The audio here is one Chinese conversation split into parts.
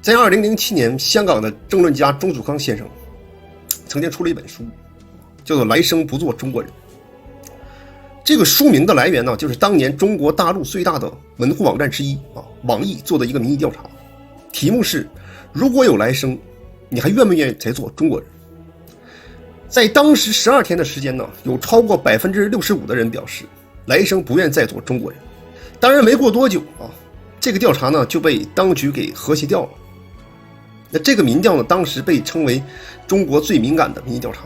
在2007年，香港的政论家钟祖康先生曾经出了一本书，叫做《来生不做中国人》。这个书名的来源呢，就是当年中国大陆最大的门户网站之一网易做的一个民意调查，题目是：如果有来生，你还愿不愿意再做中国人？在当时12天的时间呢，有超过65%的人表示来生不愿再做中国人。当然没过多久这个调查呢就被当局给和谐掉了。那这个民调呢，当时被称为中国最敏感的民意调查，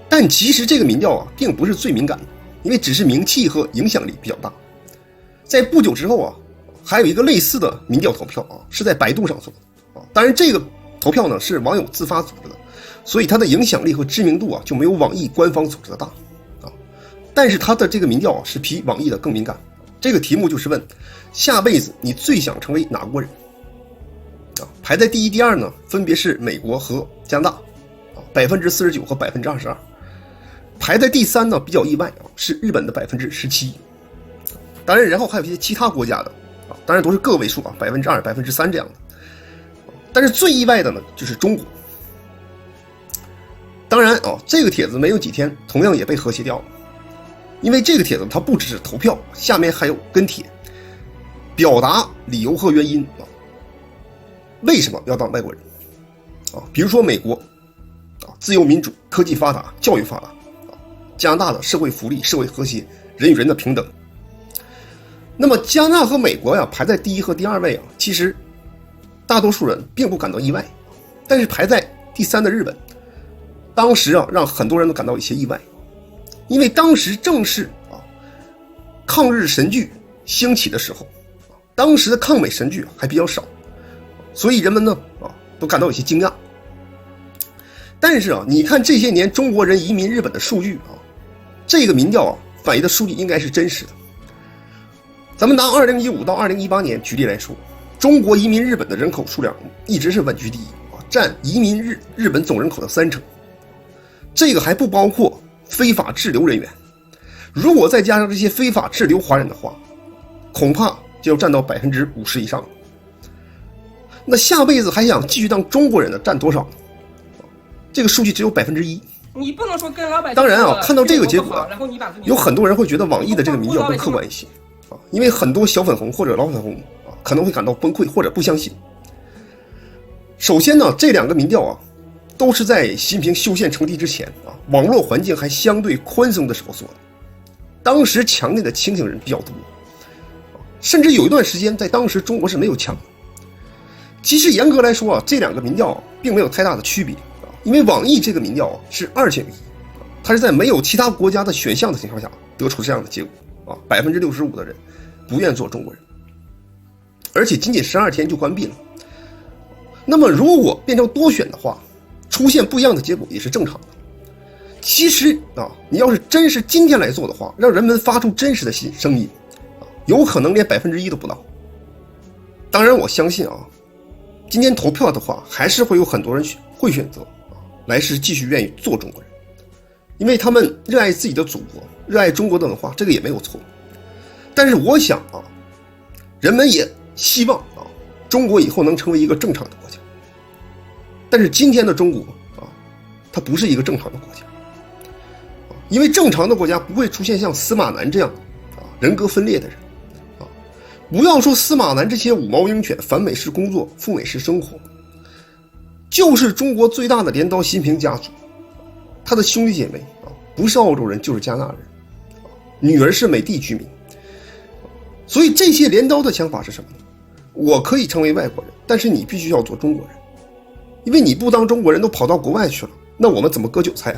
但其实这个民调并不是最敏感的，因为只是名气和影响力比较大。在不久之后还有一个类似的民调投票是在百度上做的当然这个投票呢是网友自发组织的，所以它的影响力和知名度就没有网易官方组织的大但是它的这个民调是比网易的更敏感。这个题目就是问下辈子你最想成为哪国人排在第一第二呢分别是美国和加拿大49%和22%。排在第三呢比较意外是日本的17%。当然然后还有一些其他国家的当然都是个位数2%、3%这样的。但是最意外的呢就是中国。当然这个帖子没有几天同样也被和谐掉了，因为这个帖子它不只是投票，下面还有跟帖表达理由和原因为什么要当外国人比如说美国自由民主、科技发达、教育发达，加拿大的社会福利、社会和谐、人与人的平等。那么加拿大和美国排在第一和第二位其实大多数人并不感到意外，但是排在第三的日本，当时让很多人都感到一些意外，因为当时正是抗日神剧兴起的时候，当时的抗美神剧还比较少，所以人们呢都感到有些惊讶。但是你看这些年中国人移民日本的数据这个民调反映的数据应该是真实的。咱们拿2015到2018年举例来说，中国移民日本的人口数量一直是稳居第一占移民日本总人口的30%。这个还不包括非法滞留人员，如果再加上这些非法滞留华人的话，恐怕就要占到50%以上。那下辈子还想继续当中国人的占多少呢？这个数据只有1%。你不能说跟老百姓。当然看到这个结果有很多人会觉得网易的这个民调更客观一些因为很多小粉红或者老粉红可能会感到崩溃或者不相信。首先呢，这两个民调都是在习近平修宪成立之前网络环境还相对宽松的时候做的，当时墙内的清醒人比较多，甚至有一段时间在当时中国是没有墙的。其实严格来说这两个民调并没有太大的区别因为网易这个民调是2选1，它是在没有其他国家的选项的情况下得出这样的结果65%的人不愿做中国人，而且仅仅12天就关闭了。那么如果变成多选的话，出现不一样的结果也是正常的。其实你要是真是今天来做的话，让人们发出真实的声音有可能连1%都不到。当然我相信今天投票的话还是会有很多人会选择来世继续愿意做中国人，因为他们热爱自己的祖国，热爱中国的文化，这个也没有错。但是我想人们也希望中国以后能成为一个正常的国家。但是今天的中国它不是一个正常的国家因为正常的国家不会出现像司马南这样人格分裂的人不要说司马南这些五毛鹰犬反美式工作赴美式生活，就是中国最大的镰刀习近平家族，他的兄弟姐妹不是澳洲人就是加拿大人女儿是美帝居民。所以这些镰刀的想法是什么呢？我可以成为外国人，但是你必须要做中国人，因为你不当中国人都跑到国外去了，那我们怎么割韭菜